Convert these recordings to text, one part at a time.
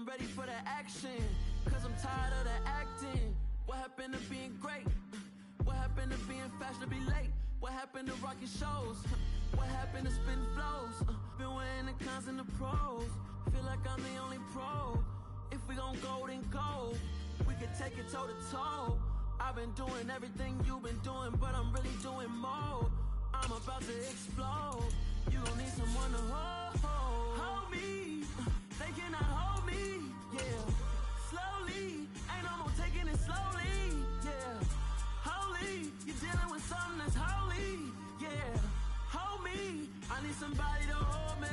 ready for the action, cause I'm tired of the acting. What happened to being great? What happened to being fashionably late? What happened to rocking shows? What happened to spitting flows? Been wearing the cons and the pros. Feel like I'm the only pro. If we gon' go, then go. We could take it toe to toe. I've been doing everything you've been doing, but I'm really doing more. I'm about to explode. You gon' need someone to hold me. They cannot hold me, yeah. Slowly, ain't no more taking it slowly, yeah. Holy, you're dealing with something that's holy, yeah. Hold me, I need somebody to hold me.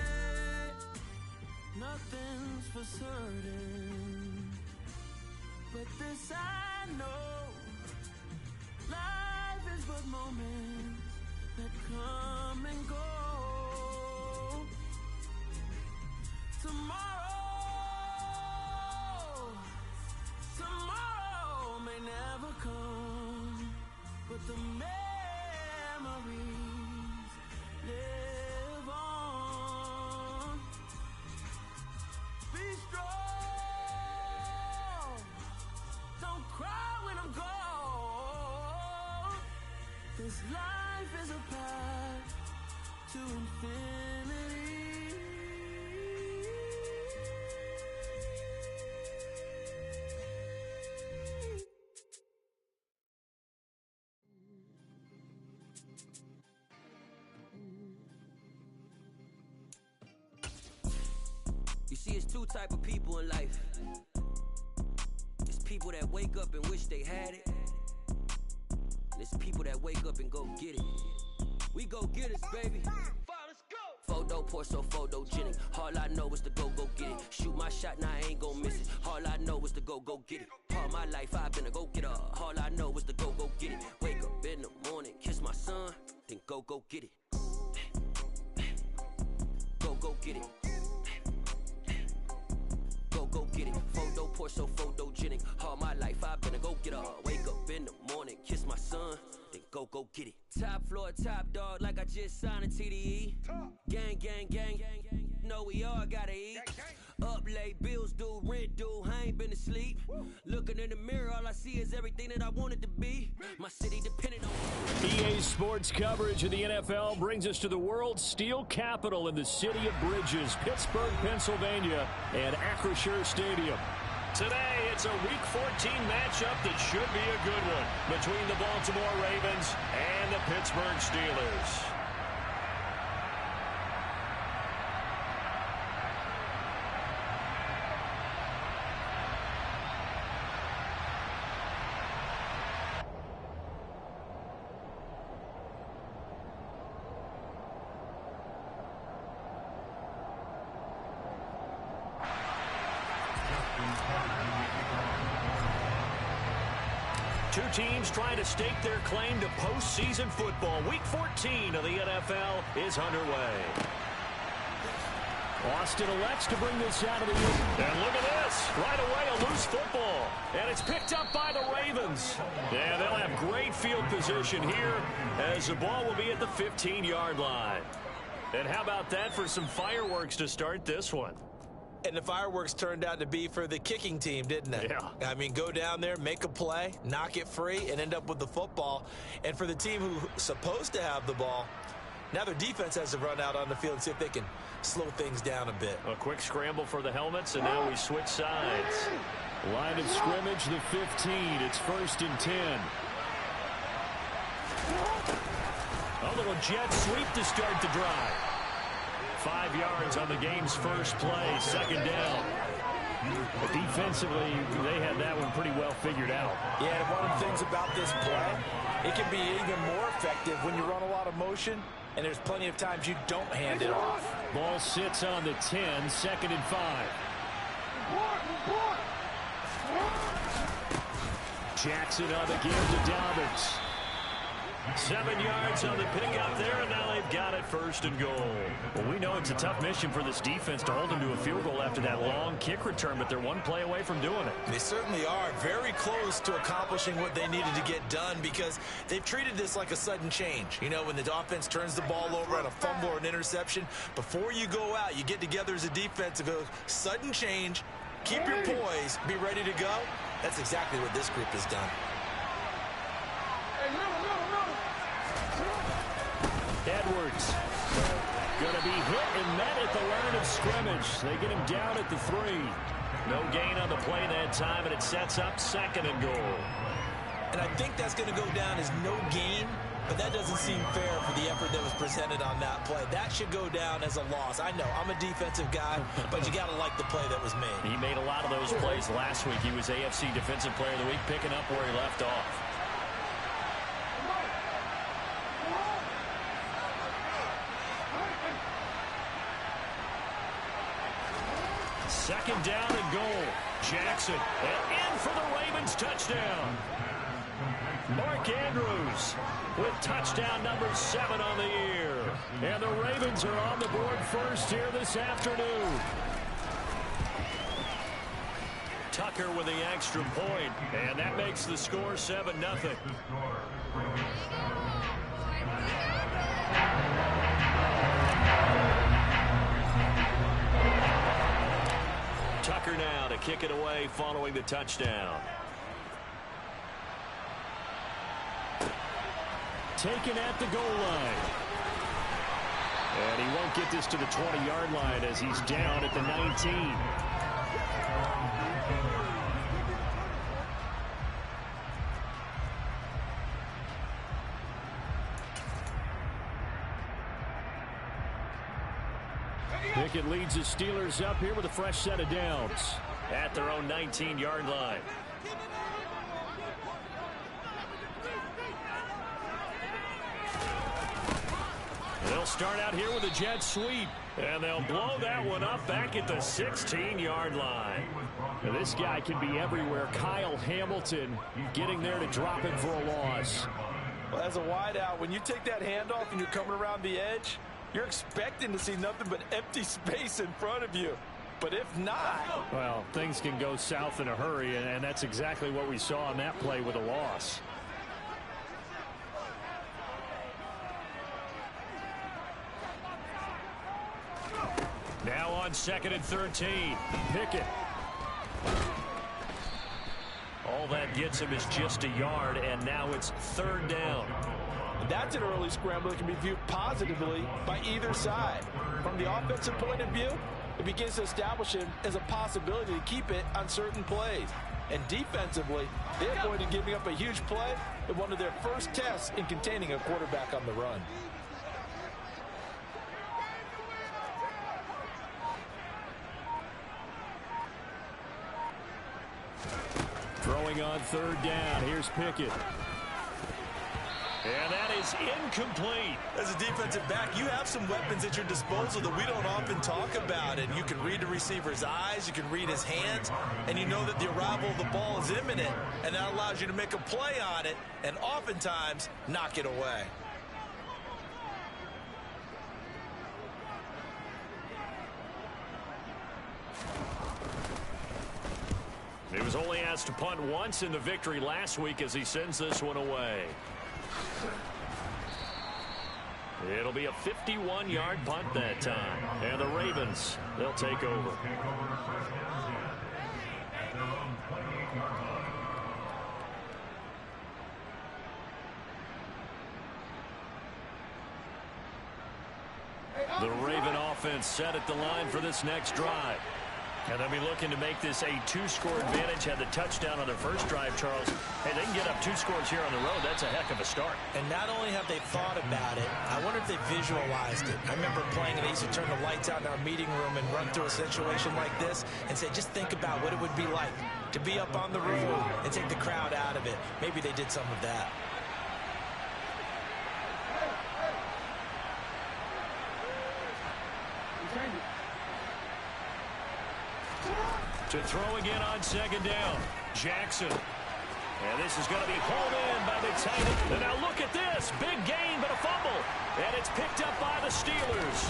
Nothing's for certain, but this I know. Life is but moments that come and go. Tomorrow may never come, but the memories live on. Be strong, don't cry when I'm gone, 'cause life is a path to infinity. You see, it's two type of people in life. It's people that wake up and wish they had it, and it's people that wake up and go get it. We go get it, baby. Let's go. Photo pour so photogenic. All I know is to go get it. Shoot my shot, now I ain't gon' miss it. All I know is to go get it. All my life I've been a go getter. All I know is to go get it. Wake up in the morning, kiss my son, then go get it. Go get it. Go get it. Photo pour so photogenic. All my life I've been a go getter. Wake up in the morning, kiss my son, then go get it. Top floor, top dog, like I just signed a TDE. Gang, gang, gang, gang, gang. Know we all gotta eat. Up late, bills due, rent due, I ain't been asleep. Looking in the mirror, all I see is everything that I wanted to be. My city dependent on EA Sports coverage of the NFL brings us to the world's steel capital in the city of bridges, Pittsburgh, Pennsylvania, and Acrisure Stadium. Today, it's a Week 14 matchup that should be a good one between the Baltimore Ravens and the Pittsburgh Steelers. Two teams trying to stake their claim to postseason football. Week 14 of the NFL is underway. Austin elects to bring this out of the end. And look at this. Right away, a loose football. And it's picked up by the Ravens. And they'll have great field position here as the ball will be at the 15-yard line. And how about that for some fireworks to start this one? And the fireworks turned out to be for the kicking team, didn't they? Yeah. I mean, go down there, make a play, knock it free, and end up with the football. And for the team who's supposed to have the ball, now their defense has to run out on the field and see if they can slow things down a bit. A quick scramble for the helmets, and now we switch sides. Line of scrimmage, the 15. It's 1st and 10. A little jet sweep to start the drive. 5 yards on the game's first play, 2nd down. But defensively, they had that one pretty well figured out. Yeah, and one of the things about this play, it can be even more effective when you run a lot of motion, and there's plenty of times you don't hand it off. Ball sits on the 10, 2nd and 5. Jackson on the give to Dobbins. 7 yards on the pickup there, and now they've got it 1st and goal. Well, we know it's a tough mission for this defense to hold them to a field goal after that long kick return, but they're one play away from doing it. They certainly are very close to accomplishing what they needed to get done because they've treated this like a sudden change. You know, when the offense turns the ball over on a fumble or an interception, before you go out, you get together as a defense and go, sudden change, keep your poise, be ready to go. That's exactly what this group has done. Edwards going to be hit and met at the line of scrimmage. They get him down at the 3. No gain on the play that time, and it sets up 2nd and goal. And I think that's going to go down as no gain, but that doesn't seem fair for the effort that was presented on that play. That should go down as a loss. I know, I'm a defensive guy, but you got to like the play that was made. He made a lot of those plays last week. He was AFC Defensive Player of the Week, picking up where he left off. Second down and goal. Jackson, and in for the Ravens touchdown. Mark Andrews with touchdown number 7 on the year. And the Ravens are on the board first here this afternoon. Tucker with the extra point, and that makes the score 7-0. Tucker now to kick it away following the touchdown. Taken at the goal line. And he won't get this to the 20-yard line as he's down at the 19. Pickett leads the Steelers up here with a fresh set of downs at their own 19-yard line. They'll start out here with a jet sweep, and they'll blow that one up back at the 16-yard line. Now, this guy can be everywhere. Kyle Hamilton getting there to drop it for a loss. Well, as a wideout, when you take that handoff and you're coming around the edge, you're expecting to see nothing but empty space in front of you. But if not, well, things can go south in a hurry, and that's exactly what we saw on that play with a loss. Now on 2nd and 13, Pickett. All that gets him is just a yard, and now it's 3rd down. That's an early scramble that can be viewed positively by either side. From the offensive point of view, it begins to establish him as a possibility to keep it on certain plays. And defensively, they avoided giving up a huge play in one of their first tests in containing a quarterback on the run. Throwing on 3rd down. Here's Pickett. And that is incomplete. As a defensive back, you have some weapons at your disposal that we don't often talk about. And you can read the receiver's eyes, you can read his hands, and you know that the arrival of the ball is imminent. And that allows you to make a play on it and oftentimes knock it away. He was only asked to punt once in the victory last week as he sends this one away. It'll be a 51-yard punt that time. And the Ravens, they'll take over. The Raven offense set at the line for this next drive. And they'll be looking to make this a 2-score advantage. Had the touchdown on their first drive, Charles. Hey, they can get up 2 scores here on the road. That's a heck of a start. And not only have they thought about it, I wonder if they visualized it. I remember playing, and they used to turn the lights out in our meeting room and run through a situation like this and say, just think about what it would be like to be up on the road and take the crowd out of it. Maybe they did some of that. To throw again on 2nd down. Jackson. And this is going to be hauled in by the tight end. And now look at this. Big gain, but a fumble. And it's picked up by the Steelers.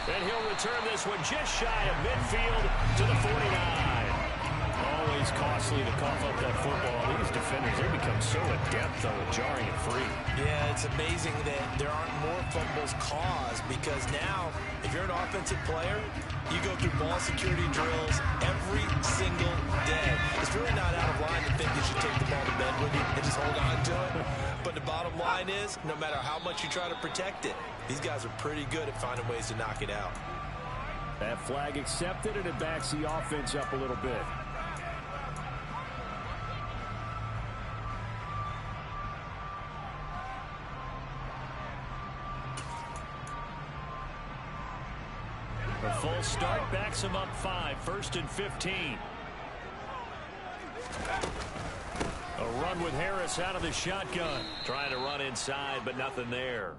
And he'll return this one just shy of midfield to the 49. Always costly to cough up that football. These defenders, they become so adept on jarring it free. Yeah, it's amazing that there aren't more fumbles caused, because now, if you're an offensive player, You go through ball security drills every single day. It's really not out of line to think you should take the ball to bed with you and just hold on to it. But the bottom line is, no matter how much you try to protect it, these guys are pretty good at finding ways to knock it out. That flag accepted, and it backs the offense up a little bit. A full start backs him up 5, 1st and 15. A run with Harris out of the shotgun. Trying to run inside, but nothing there.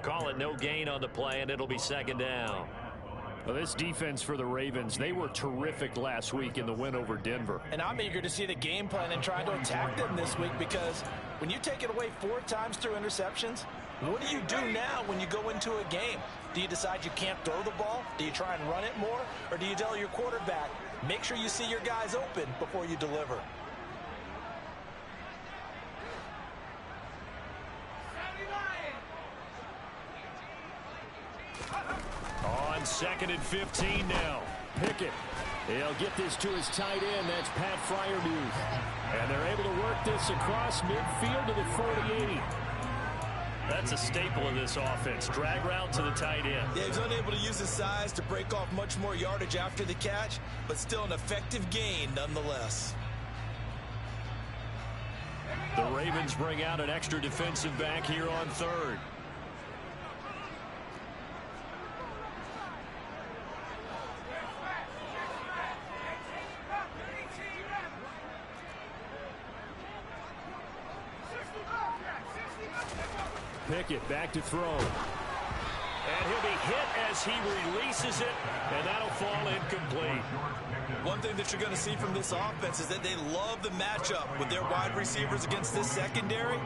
Call it no gain on the play, and it'll be 2nd down. Well, this defense for the Ravens, they were terrific last week in the win over Denver. And I'm eager to see the game plan and try to attack them this week, because when you take it away 4 times through interceptions, what do you do now when you go into a game? Do you decide you can't throw the ball? Do you try and run it more? Or do you tell your quarterback, make sure you see your guys open before you deliver? On 2nd and 15 now. Pickett. He'll get this to his tight end. That's Pat Freiermuth. And they're able to work this across midfield to the 48. That's a staple of this offense. Drag route to the tight end. Yeah, he's unable to use his size to break off much more yardage after the catch, but still an effective gain nonetheless. The Ravens bring out an extra defensive back here on 3rd. Pickett back to throw. And he'll be hit as he releases it, and that'll fall incomplete. One thing that you're going to see from this offense is that they love the matchup with their wide receivers against this secondary.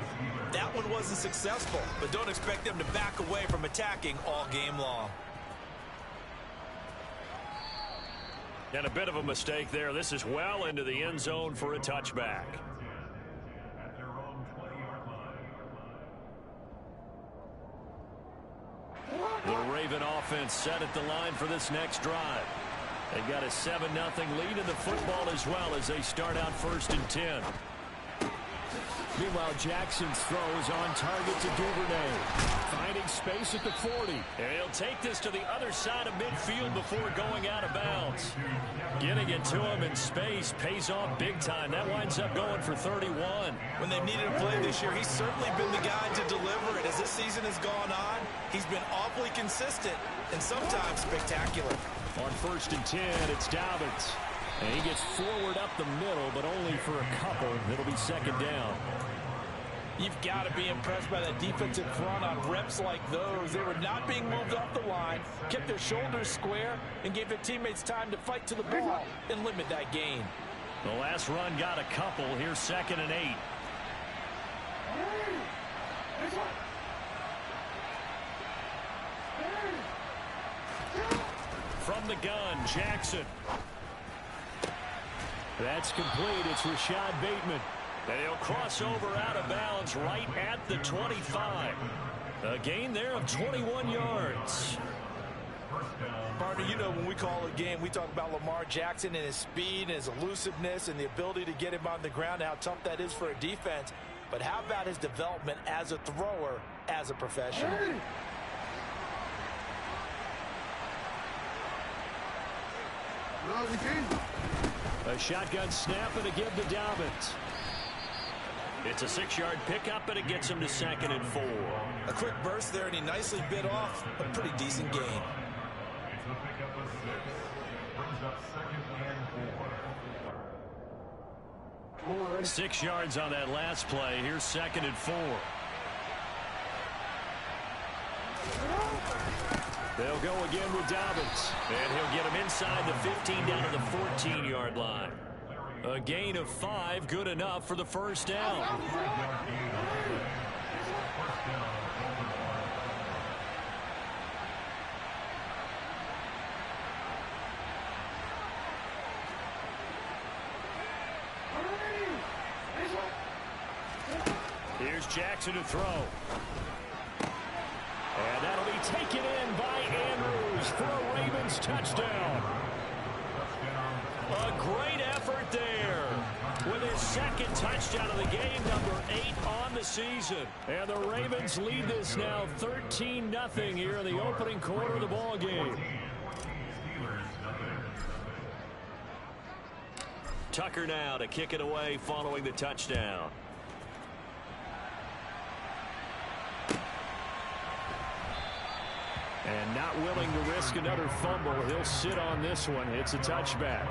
That one wasn't successful, but don't expect them to back away from attacking all game long. And a bit of a mistake there. This is well into the end zone for a touchback. The Raven offense set at the line for this next drive. They got a 7-0 lead in the football as well as they start out 1st and 10. Meanwhile, Jackson's throw is on target to Duvernay. Finding space at the 40. And he'll take this to the other side of midfield before going out of bounds. Getting it to him in space pays off big time. That winds up going for 31. When they've needed a play this year, he's certainly been the guy to deliver it. As this season has gone on, he's been awfully consistent and sometimes spectacular. On 1st and 10, it's Dobbins. And he gets forward up the middle, but only for a couple. It'll be 2nd down. You've got to be impressed by that defensive front on reps like those. They were not being moved off the line, kept their shoulders square, and gave their teammates time to fight to the ball and limit that gain. The last run got a couple. Here's 2nd and 8. From the gun, Jackson. That's complete. It's Rashad Bateman. And he'll cross over out of bounds right at the 25. A gain there of 21 yards. Partner, you know when we call a game, we talk about Lamar Jackson and his speed and his elusiveness and the ability to get him on the ground, how tough that is for a defense. But how about his development as a thrower, as a professional? A shotgun snap and a give to Dobbins. It's a 6-yard pickup, and it gets him to 2nd and 4. A quick burst there, and he nicely bit off a pretty decent gain. 6 yards on that last play. Here's 2nd and 4. They'll go again with Dobbins. And he'll get him inside the 15 down to the 14-yard line. A gain of 5, good enough for the 1st down. Here's Jackson to throw. And that'll be taken in by Andrews. goes for a Ravens touchdown. A great effort there with his second touchdown of the game, number 8 on the season. And the Ravens lead this now 13-0 here in the opening quarter of the ball game. Tucker now to kick it away following the touchdown. And not willing to risk another fumble. He'll sit on this one. It's a touchback.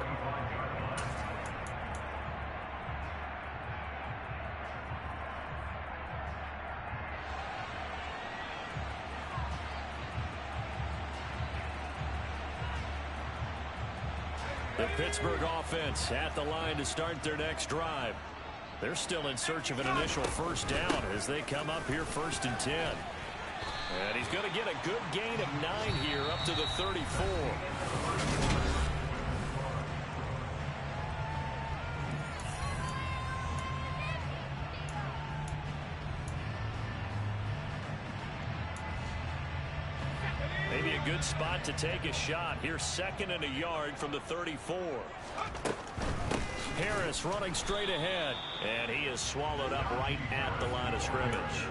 The Pittsburgh offense at the line to start their next drive. They're still in search of an initial first down as they come up here 1st and 10. And he's going to get a good gain of 9 here up to the 34. Maybe a good spot to take a shot. Here's 2nd and a yard from the 34. Harris running straight ahead. And he is swallowed up right at the line of scrimmage.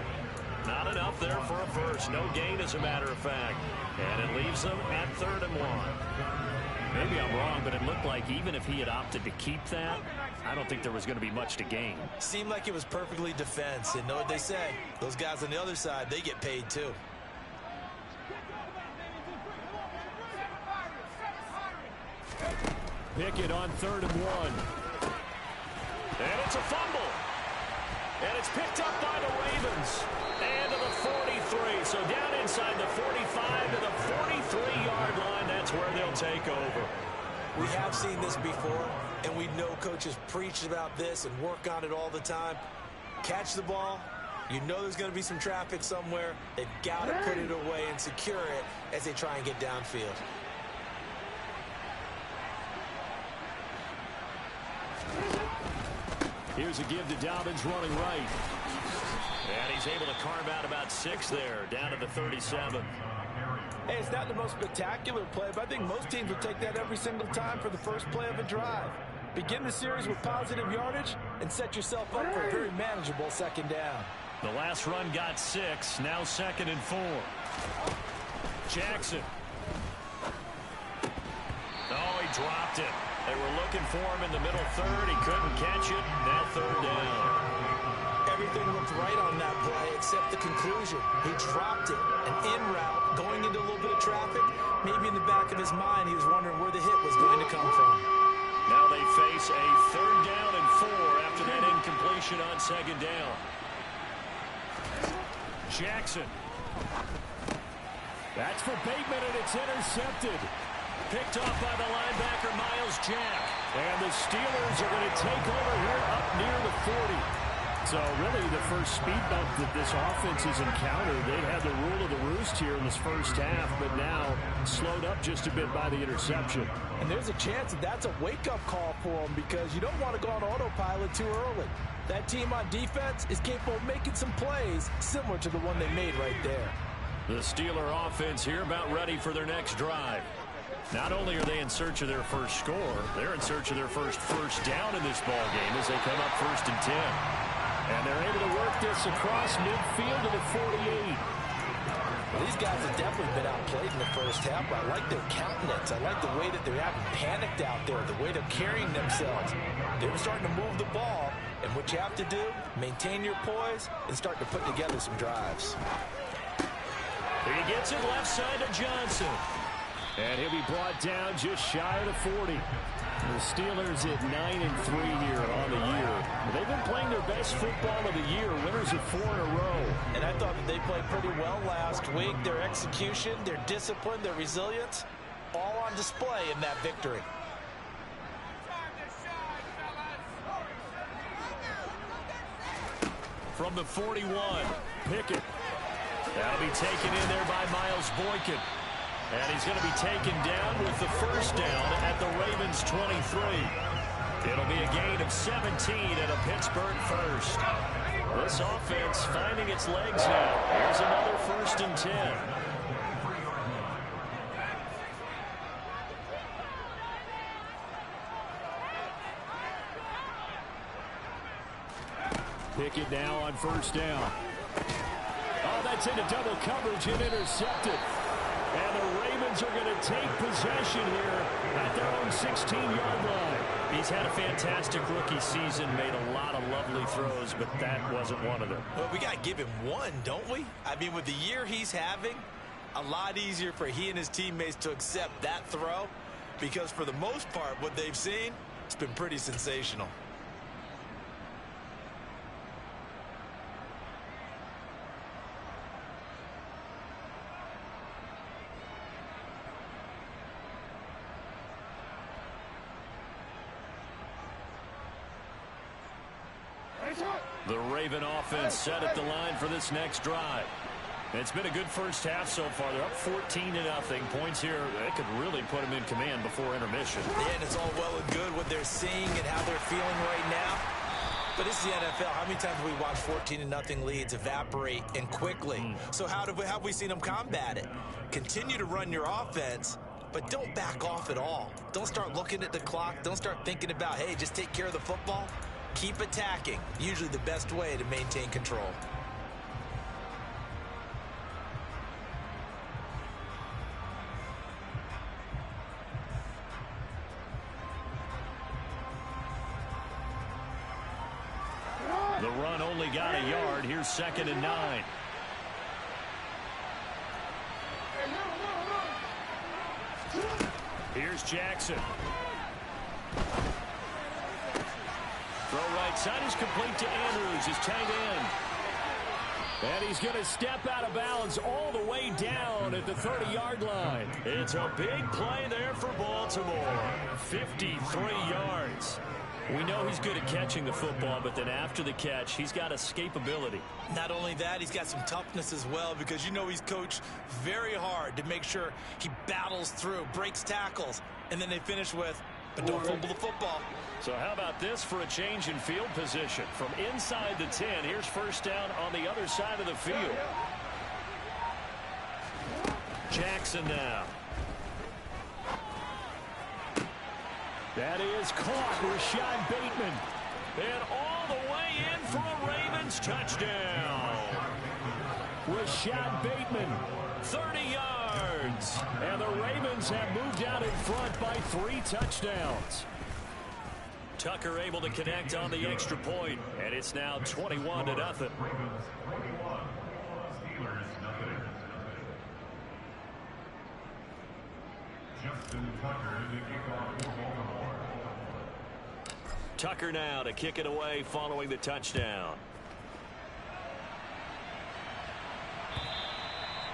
Not enough there for a first. No gain, as a matter of fact. And it leaves them at 3rd and 1. Maybe I'm wrong, but it looked like even if he had opted to keep that, I don't think there was going to be much to gain. Seemed like it was perfectly defense. And know what they said? Those guys on the other side, they get paid too. Pickett on 3rd and 1. And it's a fumble. And it's picked up by the Ravens. And to the 43. So down inside the 45 to the 43-yard line. That's where they'll take over. We have seen this before, and we know coaches preach about this and work on it all the time. Catch the ball. You know there's going to be some traffic somewhere. They've got to put it away and secure it as they try and get downfield. Here's a give to Dobbins running right. And he's able to carve out about 6 there, down to the 37. Hey, it's not the most spectacular play, but I think most teams will take that every single time for the first play of a drive. Begin the series with positive yardage and set yourself up for a very manageable 2nd down. The last run got 6, now 2nd and 4. Jackson. Oh, he dropped it. They were looking for him in the middle 3rd. He couldn't catch it. Now 3rd down. Everything looked right on that play except the conclusion. He dropped it. An in route, going into a little bit of traffic. Maybe in the back of his mind, he was wondering where the hit was going to come from. Now they face a 3rd down and 4 after that incompletion on 2nd down. Jackson. That's for Bateman, and it's intercepted. Picked off by the linebacker, Myles Jack. And the Steelers are going to take over here up near the 40. So really the first speed bump that this offense has encountered. They had the rule of the roost here in this first half, but now slowed up just a bit by the interception. And there's a chance that that's a wake-up call for them because you don't want to go on autopilot too early. That team on defense is capable of making some plays similar to the one they made right there. The Steeler offense here about ready for their next drive. Not only are they in search of their first score, they're in search of their first down in this ball game as they come up 1st and 10. And they're able to work this across midfield to the 48. Well, these guys have definitely been outplayed in the first half, but I like their countenance. I like the way that they're having panicked out there, the way they're carrying themselves. They were starting to move the ball, and what you have to do, maintain your poise and start to put together some drives. He gets it left side to Johnson. And he'll be brought down just shy of the 40. The Steelers at 9-3 here on the year. They've been playing their best football of the year. Winners of 4 in a row. And I thought that they played pretty well last week. Their execution, their discipline, their resilience, all on display in that victory. From the 41, Pickett. That'll be taken in there by Miles Boykin. And he's going to be taken down with the first down at the Ravens 23. It'll be a gain of 17 and a Pittsburgh first. This offense finding its legs now. Here's another 1st and 10. Pickett now on first down. Oh, that's into double coverage and intercepted. And the Ravens are going to take possession here at their own 16-yard line. He's had a fantastic rookie season, made a lot of lovely throws, but that wasn't one of them. Well, we got to give him one, don't we? I mean, with the year he's having, a lot easier for he and his teammates to accept that throw, because for the most part, what they've seen, it's been pretty sensational. The Raven offense set at the line for this next drive. It's been a good first half so far. They're up 14-0. Points here, they could really put them in command before intermission. Yeah, and it's all well and good what they're seeing and how they're feeling right now. But it's the NFL. How many times have we watched 14-0 leads evaporate and quickly? So how have we seen them combat it? Continue to run your offense, but don't back off at all. Don't start looking at the clock. Don't start thinking about, hey, just take care of the football. Keep attacking. Usually the best way to maintain control. The run only got a yard. Here's 2nd and 9. Here's Jackson. Throw right side is complete to Andrews, his tight end. And he's going to step out of bounds all the way down at the 30-yard line. It's a big play there for Baltimore. 53 yards. We know he's good at catching the football, but then after the catch, he's got escapability. Not only that, he's got some toughness as well, because you know he's coached very hard to make sure he battles through, breaks tackles, and then they finish with, but don't fumble the football. So how about this for a change in field position? From inside the 10, here's first down on the other side of the field. Jackson now. That is caught. Rashad Bateman. And all the way in for a Ravens touchdown. Rashad Bateman, 30 yards. And the Ravens have moved out in front by 3 touchdowns. Tucker able to connect on the extra point, and it's now 21-0. Tucker now to kick it away following the touchdown.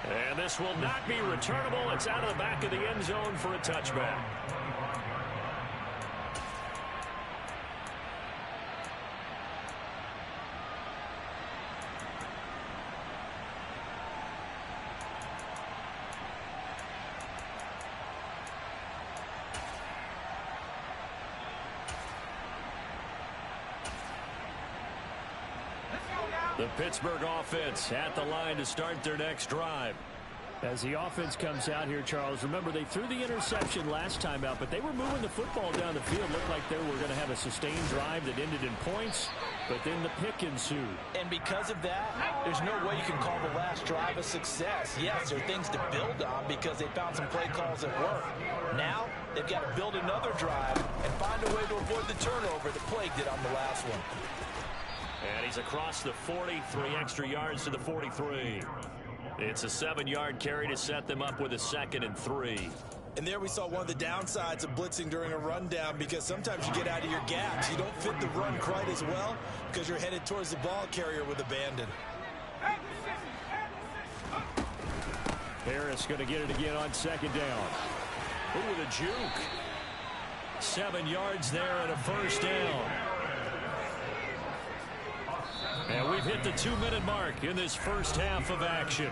And this will not be returnable. It's out of the back of the end zone for a touchback. The Pittsburgh offense at the line to start their next drive. As the offense comes out here, Charles, remember they threw the interception last time out, but they were moving the football down the field. Looked like they were going to have a sustained drive that ended in points, but then the pick ensued. And because of that, there's no way you can call the last drive a success. Yes, there are things to build on because they found some play calls that work. Now, they've got to build another drive and find a way to avoid the turnover that plagued it on the last one. And he's across the 40, 3 extra yards to the 43. It's a 7-yard carry to set them up with a 2nd and 3. And there we saw one of the downsides of blitzing during a rundown, because sometimes you get out of your gaps. You don't fit the run quite as well because you're headed towards the ball carrier with abandon. Harris going to get it again on 2nd down. Ooh, with a juke. 7 yards there and a first down. And we've hit the 2-minute mark in this first half of action.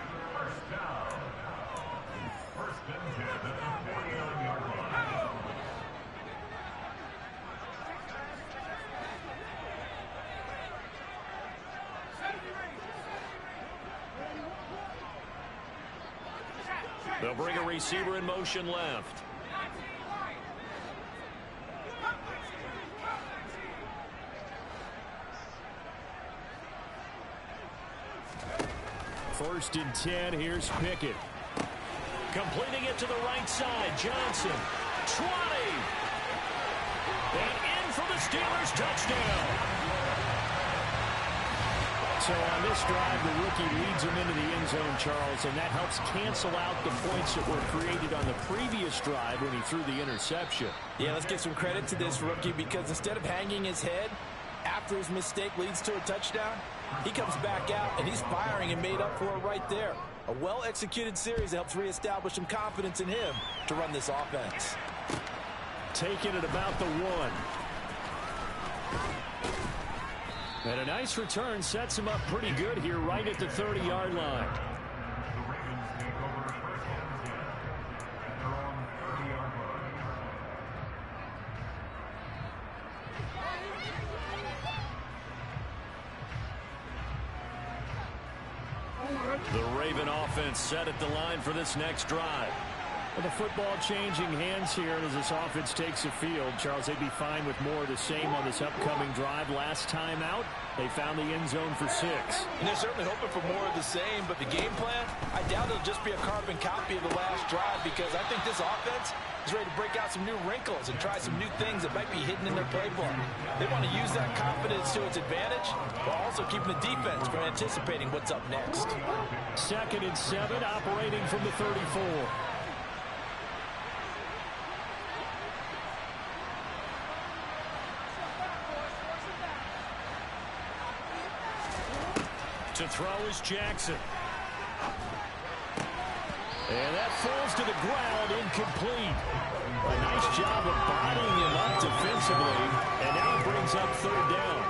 They'll bring a receiver in motion left. 1st and 10. Here's Pickett. Completing it to the right side. Johnson. 20. And in for the Steelers touchdown. So on this drive, the rookie leads him into the end zone, Charles, and that helps cancel out the points that were created on the previous drive when he threw the interception. Yeah, let's give some credit to this rookie because instead of hanging his head after his mistake leads to a touchdown, he comes back out and he's firing and made up for it right there. A well-executed series that helps reestablish some confidence in him to run this offense. Taking it about the 1. And a nice return sets him up pretty good here right at the 30-yard line. The Raven offense set at the line for this next drive. Well, the football changing hands here as this offense takes the field. Charles, they'd be fine with more of the same on this upcoming drive. Last time out, they found the end zone for 6. And they're certainly hoping for more of the same, but the game plan, I doubt it'll just be a carbon copy of the last drive because I think this offense is ready to break out some new wrinkles and try some new things that might be hidden in their playbook. They want to use that confidence to its advantage while also keeping the defense from anticipating what's up next. 2nd and 7, operating from the 34. To throw is Jackson. And that falls to the ground, incomplete. A nice job of bodying him up defensively, and now it brings up 3rd down.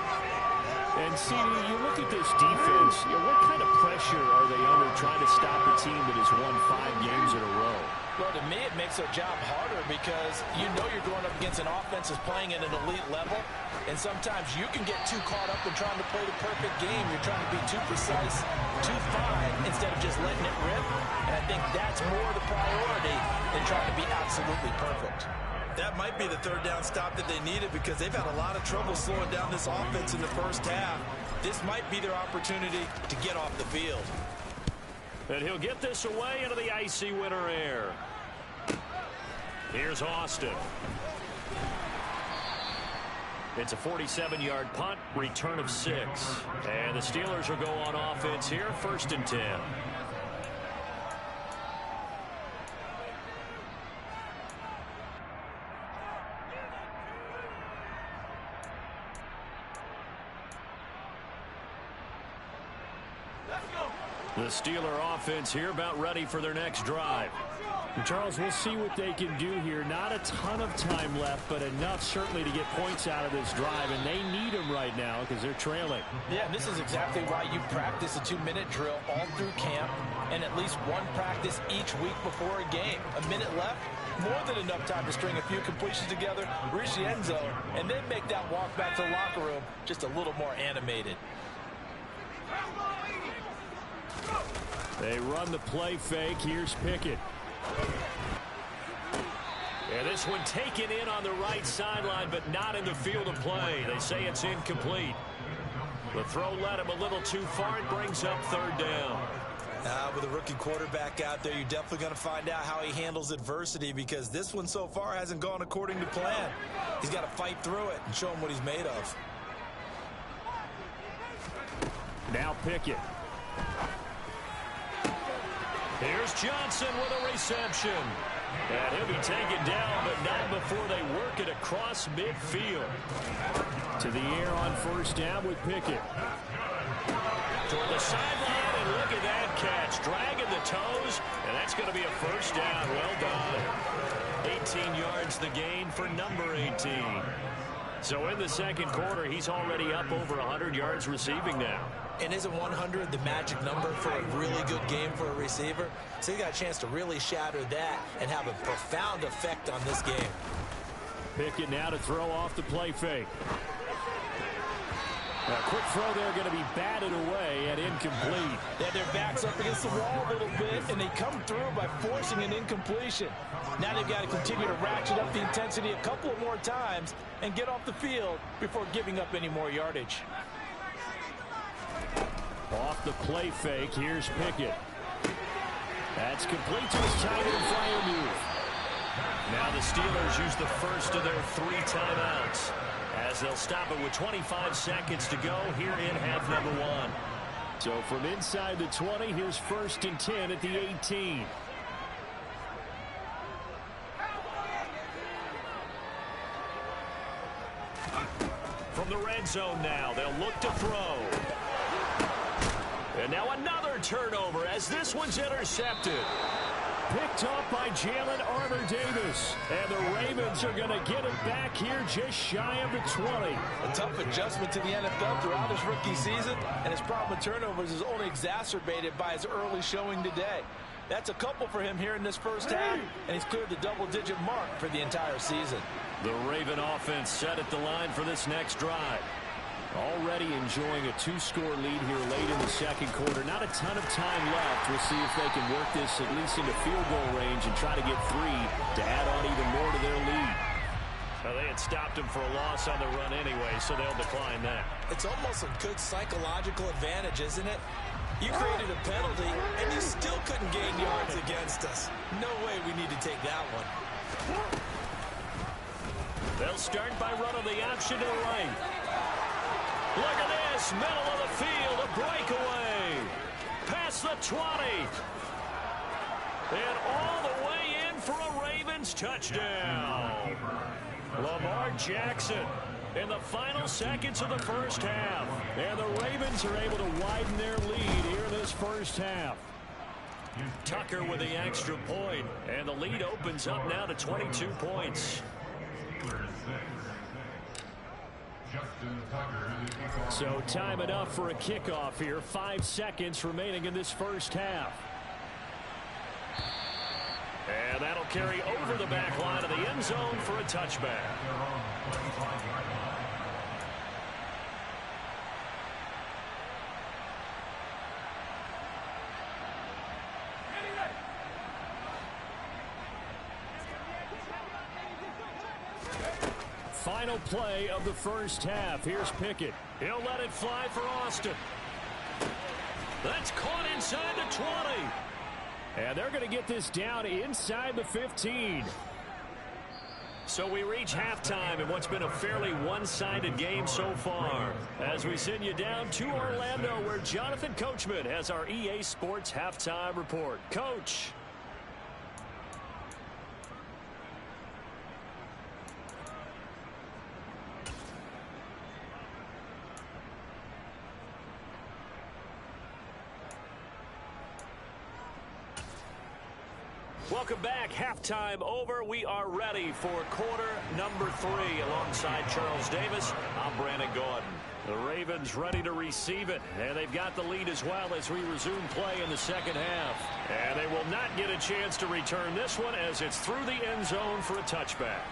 And see, you look at this defense, what kind of pressure are they under trying to stop a team that has won 5 games in a row? Well, to me, it makes their job harder because you know you're going up against an offense that's playing at an elite level, and sometimes you can get too caught up in trying to play the perfect game. You're trying to be too precise, too fine, instead of just letting it rip, and I think that's more the priority than trying to be absolutely perfect. That might be the 3rd down stop that they needed because they've had a lot of trouble slowing down this offense in the first half. This might be their opportunity to get off the field. And he'll get this away into the icy winter air. Here's Austin. It's a 47-yard punt, return of 6. And the Steelers will go on offense here, 1st and 10. The Steeler offense here about ready for their next drive. And Charles, we'll see what they can do here. Not a ton of time left, but enough certainly to get points out of this drive, and they need them right now because they're trailing. Yeah, this is exactly why you practice a 2-minute drill all through camp and at least one practice each week before a game. A minute left, more than enough time to string a few completions together, reach the end zone, and then make that walk back to the locker room just a little more animated. They run the play fake. Here's Pickett. And this one taken in on the right sideline, but not in the field of play. They say it's incomplete. The throw led him a little too far. It brings up 3rd down. With a rookie quarterback out there, you're definitely going to find out how he handles adversity because this one so far hasn't gone according to plan. He's got to fight through it and show him what he's made of. Now Pickett. Here's Johnson with a reception. And he'll be taken down, but not before they work it across midfield. To the air on 1st down with Pickett. Toward the sideline, and look at that catch. Dragging the toes, and that's going to be a 1st down. Well done. 18 yards the gain for number 18. So in the 2nd quarter, he's already up over 100 yards receiving now. And isn't 100 the magic number for a really good game for a receiver? So he got a chance to really shatter that and have a profound effect on this game. Pickett now to throw off the play fake. A quick throw there going to be batted away and incomplete. Yeah, their backs up against the wall a little bit, and they come through by forcing an incompletion. Now they've got to continue to ratchet up the intensity a couple of more times and get off the field before giving up any more yardage. Off the play fake, here's Pickett. That's complete to his tight end Freiermuth. Now the Steelers use the first of their 3 timeouts as they'll stop it with 25 seconds to go here in half number 1. So from inside the 20, here's 1st and 10 at the 18. From the red zone now, they'll look to throw. And now another turnover as this one's intercepted. Picked off by Jalen Armour-Davis. And the Ravens are going to get it back here just shy of the 20. A tough adjustment to the NFL throughout his rookie season, and his problem with turnovers is only exacerbated by his early showing today. That's a couple for him here in this first half, and he's cleared the double-digit mark for the entire season. The Raven offense set at the line for this next drive. Already enjoying a 2-score lead here late in the second quarter. Not a ton of time left. We'll see if they can work this at least into field goal range and try to get 3 to add on even more to their lead. Well, they had stopped him for a loss on the run anyway, so they'll decline that. It's almost a good psychological advantage, isn't it? You created a penalty, and you still couldn't gain yards against us. No way we need to take that one. They'll start by running the option to the right. Look at this, middle of the field, a breakaway. Past the 20. And all the way in for a Ravens touchdown. Lamar Jackson in the final seconds of the first half. And the Ravens are able to widen their lead here in this first half. Tucker with the extra point, and the lead opens up now to 22 points. So time enough for a kickoff here. 5 seconds remaining in this first half. And that'll carry over the back line of the end zone for a touchback. Final play of the first half. Here's Pickett. He'll let it fly for Austin. That's caught inside the 20. And they're going to get this down inside the 15. So we reach halftime in what's been a fairly one-sided game so far. As we send you down to Orlando, where Jonathan Coachman has our EA Sports halftime report. Coach. Welcome back. Halftime over. We are ready for quarter number 3 alongside Charles Davis. I'm Brandon Gordon. The Ravens ready to receive it, and they've got the lead as well as we resume play in the second half. And they will not get a chance to return this one as it's through the end zone for a touchback.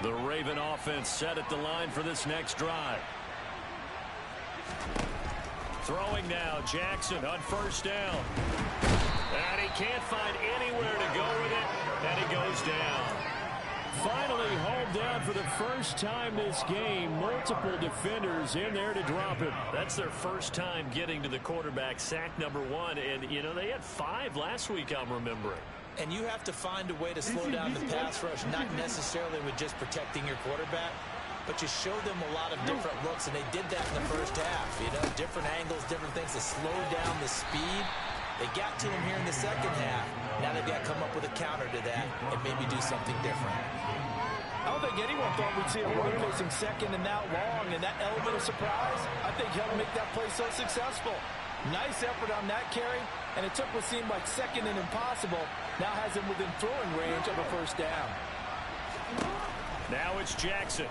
The Raven offense set at the line for this next drive. Throwing now, Jackson on first down. And he can't find anywhere to go with it, and he goes down. Finally hauled down for the first time this game. Multiple defenders in there to drop him. That's their first time getting to the quarterback, sack number 1. And, you know, they had 5 last week, I'm remembering. And you have to find a way to slow down the pass rush, not necessarily with just protecting your quarterback, but you show them a lot of different looks, and they did that in the first half. You know, different angles, different things to slow down the speed. They got to him here in the second half. Now they've got to come up with a counter to that and maybe do something different. I don't think anyone thought we'd see a runner facing second and that long, and that element of surprise, I think, helped make that play so successful. Nice effort on that carry, and it took what seemed like second and impossible. Now has him within throwing range of a first down. Now it's Jackson.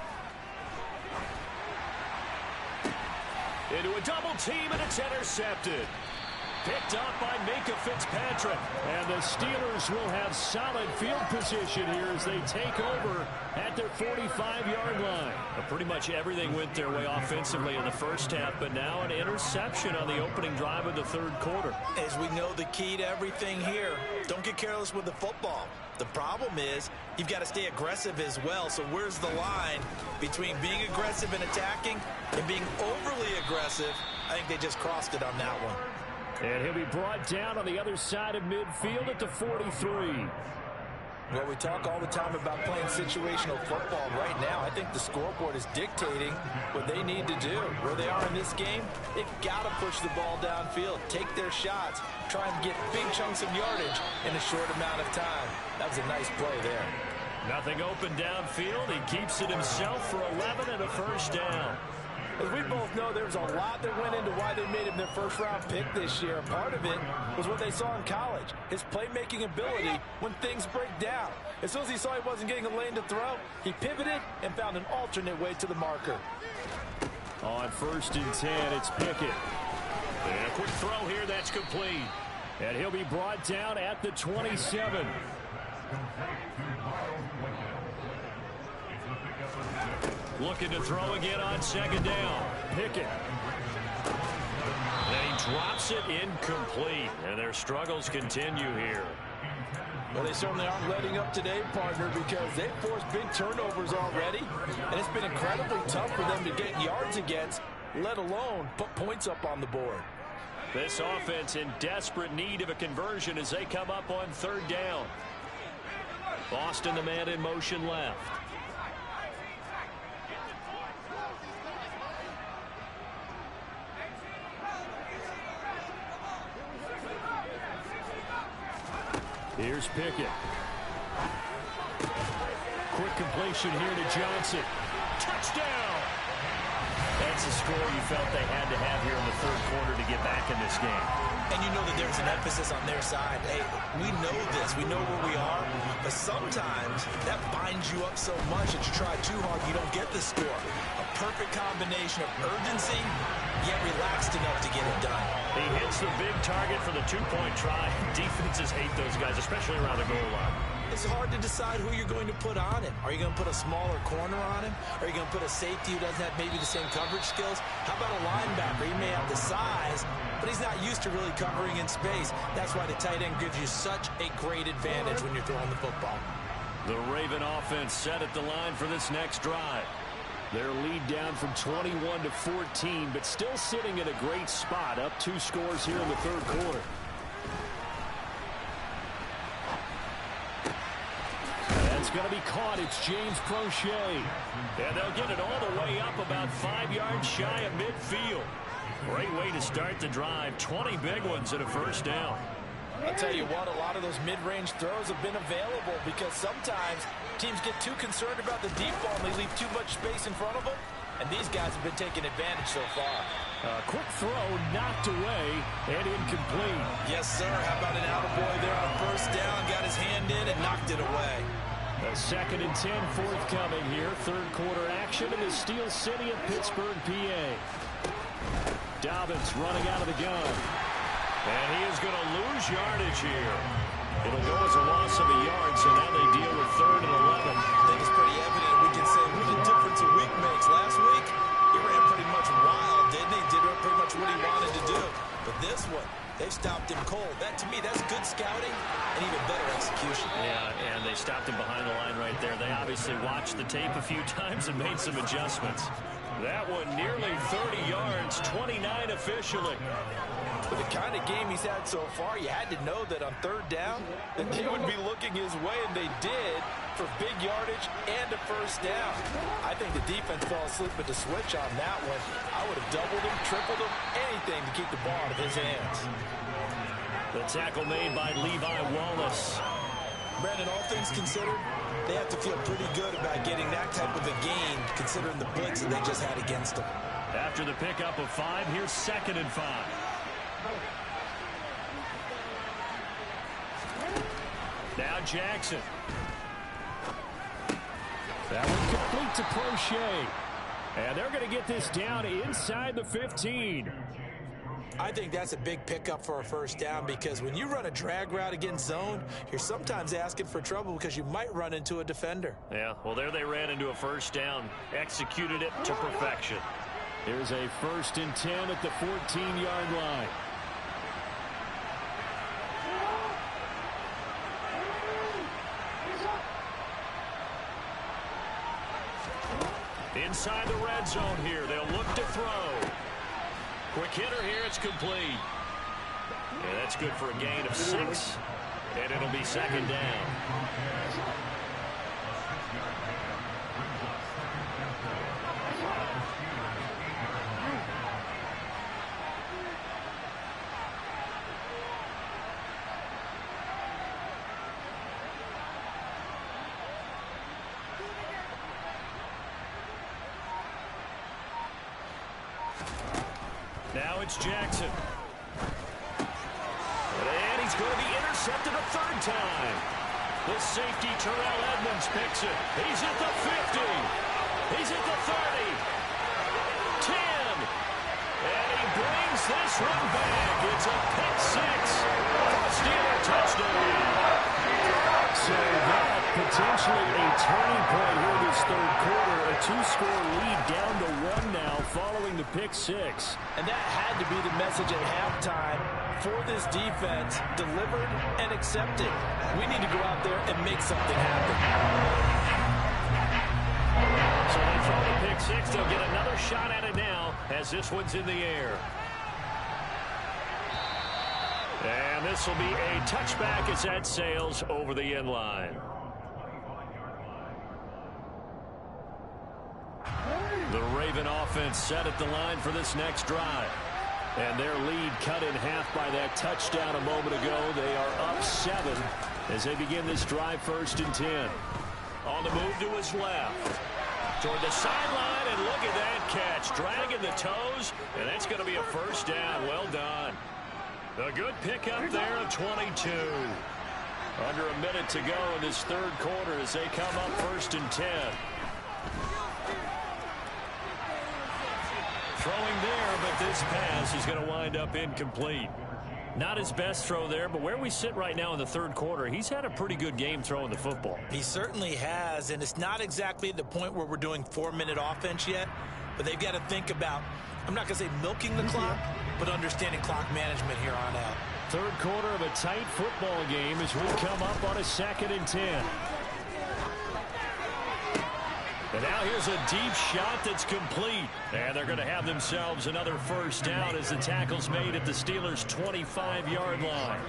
Into a double team, and it's intercepted. Picked up by Minkah Fitzpatrick. And the Steelers will have solid field position here as they take over at their 45-yard line. Pretty much everything went their way offensively in the first half, but now an interception on the opening drive of the third quarter. As we know, the key to everything here, don't get careless with the football. The problem is you've got to stay aggressive as well. So where's the line between being aggressive and attacking and being overly aggressive? I think they just crossed it on that one. And he'll be brought down on the other side of midfield at the 43. Well, we talk all the time about playing situational football. Right now, I think the scoreboard is dictating what they need to do. Where they are in this game, they've got to push the ball downfield, take their shots, try and get big chunks of yardage in a short amount of time. That was a nice play there. Nothing open downfield. He keeps it himself for 11 and a first down. As we both know, there's a lot that went into why they made him their first-round pick this year. Part of it was what they saw in college, his playmaking ability when things break down. As soon as he saw he wasn't getting a lane to throw, he pivoted and found an alternate way to the marker. On 1st and 10, it's Pickett. And a quick throw here, that's complete. And he'll be brought down at the 27. Looking to throw again on second down. Pickett. And he drops it incomplete. And their struggles continue here. Well, they certainly aren't letting up today, partner, because they've forced big turnovers already. And it's been incredibly tough for them to get yards against, let alone put points up on the board. This offense in desperate need of a conversion as they come up on third down. Boston, the man in motion left. Here's Pickett. Quick completion here to Johnson. Touchdown! That's a score you felt they had to have here in the third quarter to get back in this game. And you know that there's an emphasis on their side. Hey, we know this. We know where we are. But sometimes that binds you up so much that you try too hard, you don't get the score. A perfect combination of urgency, yet relaxed enough to get it done. He hits the big target for the two-point try. Defenses hate those guys, especially around the goal line. It's hard to decide who you're going to put on him. Are you going to put a smaller corner on him? Are you going to put a safety who doesn't have maybe the same coverage skills? How about a linebacker? He may have the size, but he's not used to really covering in space. That's why the tight end gives you such a great advantage when you're throwing the football. The Raven offense set at the line for this next drive. Their lead down from 21 to 14, but still sitting in a great spot, up 2 scores here in the third quarter. That's going to be caught. It's James Crochet. And they'll get it all the way up about 5 yards shy of midfield. Great way to start the drive. 20 big ones and a first down. I'll tell you what, a lot of those mid-range throws have been available because sometimes teams get too concerned about the deep ball and they leave too much space in front of them. And these guys have been taking advantage so far. Quick throw, knocked away, and incomplete. Yes, sir. How about an attaboy there on first down? Got his hand in and knocked it away. A 2nd and 10 forthcoming here. Third quarter action in the Steel City of Pittsburgh, PA. Dobbins running out of the gun. And he is going to lose yardage here. It'll go as a loss of a yard, so now they deal with 3rd and 11. I think it's pretty evident. We can say what a difference a week makes. Last week, he ran pretty much wild, didn't he? Did pretty much what he wanted to do. But this one, they stopped him cold. That, to me, that's good scouting and even better execution. Yeah, and they stopped him behind the line right there. They obviously watched the tape a few times and made some adjustments. That one nearly 30 yards, 29 officially. With the kind of game he's had so far, you had to know that on third down that they would be looking his way, and they did for big yardage and a first down. I think the defense fell asleep at the switch on that one. I would have doubled him, tripled him, anything to keep the ball out of his hands. The tackle made by Levi Wallace. Brandon, all things considered, they have to feel pretty good about getting that type of a gain, considering the blitz that they just had against them. After the pickup of 5, here's 2nd and 5. Now Jackson. That one complete to Crochet. And they're going to get this down inside the 15. I think that's a big pickup for a first down because when you run a drag route against zone, you're sometimes asking for trouble because you might run into a defender. Yeah, well, there they ran into a first down, executed it to perfection. Here's a 1st and 10 at the 14-yard line. Inside the red zone here, they'll look to throw. Quick hitter here, it's complete. Yeah, that's good for a gain of 6, and it'll be 2nd down. Now it's Jackson. And he's going to be intercepted a 3rd time. The safety, Terrell Edmonds, picks it. He's at the 50. He's at the 30. 10. And he brings this one back. It's a pick 6. A Steeler touchdown. So that potentially a turning point here this 3rd quarter. A 2-score lead down to 1 now following the pick 6. And that had to be the message at halftime for this defense, delivered and accepted. We need to go out there and make something happen. So they throw the pick 6. They'll get another shot at it now as this one's in the air. And this will be a touchback as that sails over the end line. The Raven offense set at the line for this next drive. And their lead cut in half by that touchdown a moment ago. They are up 7 as they begin this drive 1st and 10. On the move to his left. Toward the sideline, and look at that catch. Dragging the toes, and that's going to be a 1st down. Well done. A good pickup there of 22. Under a minute to go in this 3rd quarter as they come up 1st and 10. Throwing there, but this pass is going to wind up incomplete. Not his best throw there, but where we sit right now in the 3rd quarter, he's had a pretty good game throwing the football. He certainly has, and it's not exactly the point where we're doing 4-minute offense yet, but they've got to think about, I'm not going to say milking the clock, but understanding clock management here on out. 3rd quarter of a tight football game as we come up on a 2nd and 10. And now here's a deep shot that's complete. And they're going to have themselves another 1st down as the tackle's made at the Steelers' 25-yard line.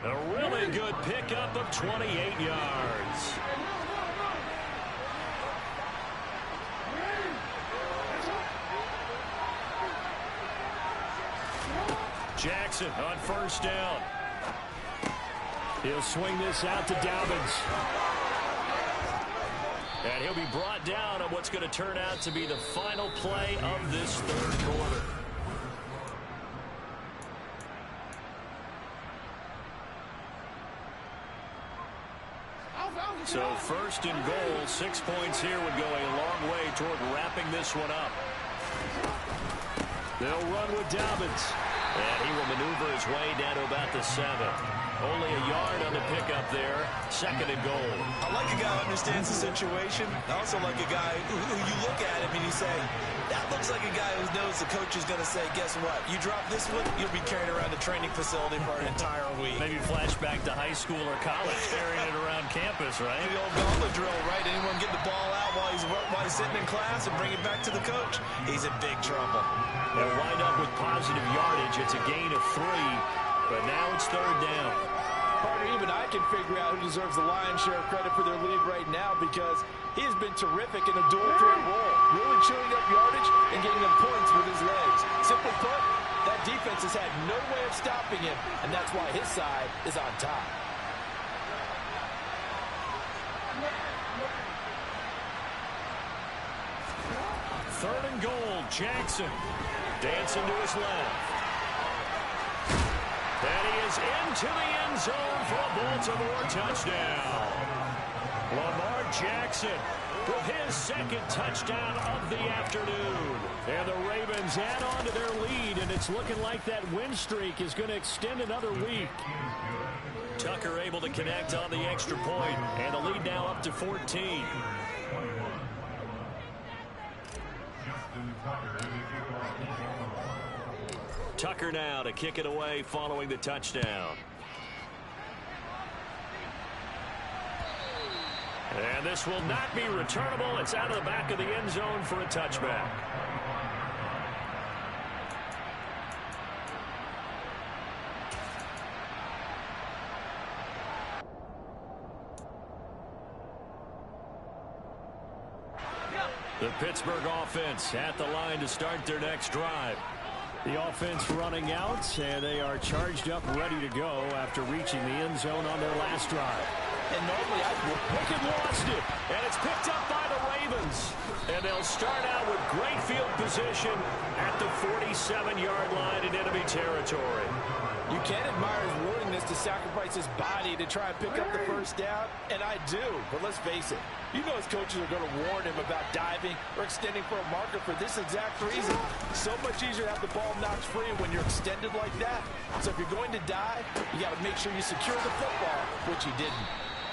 A really good pickup of 28 yards. Jackson on 1st down. He'll swing this out to Dobbins. And he'll be brought down on what's going to turn out to be the final play of this 3rd quarter. So 1st and goal, 6 points here would go a long way toward wrapping this one up. They'll run with Dobbins. And he will maneuver his way down to about the 7. Only a yard on the pickup there. 2nd and goal. I like a guy who understands the situation. I also like a guy who you look at him and you say, that looks like a guy who knows the coach is going to say, guess what? You drop this one, you'll be carrying around the training facility for an entire week. Maybe flashback to high school or college, carrying it around campus, right? The old gauntlet drill, right? Anyone get the ball out while he's sitting in class and bring it back to the coach? He's in big trouble. They'll wind up with positive yardage. It's a gain of 3, but now it's 3rd down. Partner, even I can figure out who deserves the lion's share of credit for their lead right now because he has been terrific in a dual threat role, really chewing up yardage and getting them points with his legs. Simply put, that defense has had no way of stopping him, and that's why his side is on top. Third and goal, Jackson dancing to his left. And he is into the end zone for a Baltimore touchdown. Lamar Jackson with his second touchdown of the afternoon. And the Ravens add on to their lead, and it's looking like that win streak is going to extend another week. Tucker able to connect on the extra point, and the lead now up to 14. Tucker now to kick it away following the touchdown. And this will not be returnable. It's out of the back of the end zone for a touchback. The Pittsburgh offense at the line to start their next drive. The offense running out, and they are charged up, ready to go after reaching the end zone on their last drive. And normally Pickett lost it, and it's picked up by the Ravens. And they'll start out with great field position at the 47-yard line in enemy territory. You can admire his willingness to sacrifice his body to try and pick up the first down, and I do. But let's face it, you know his coaches are going to warn him about diving or extending for a marker for this exact reason. So much easier to have the ball knocked free when you're extended like that. So if you're going to dive, you got to make sure you secure the football, which he didn't.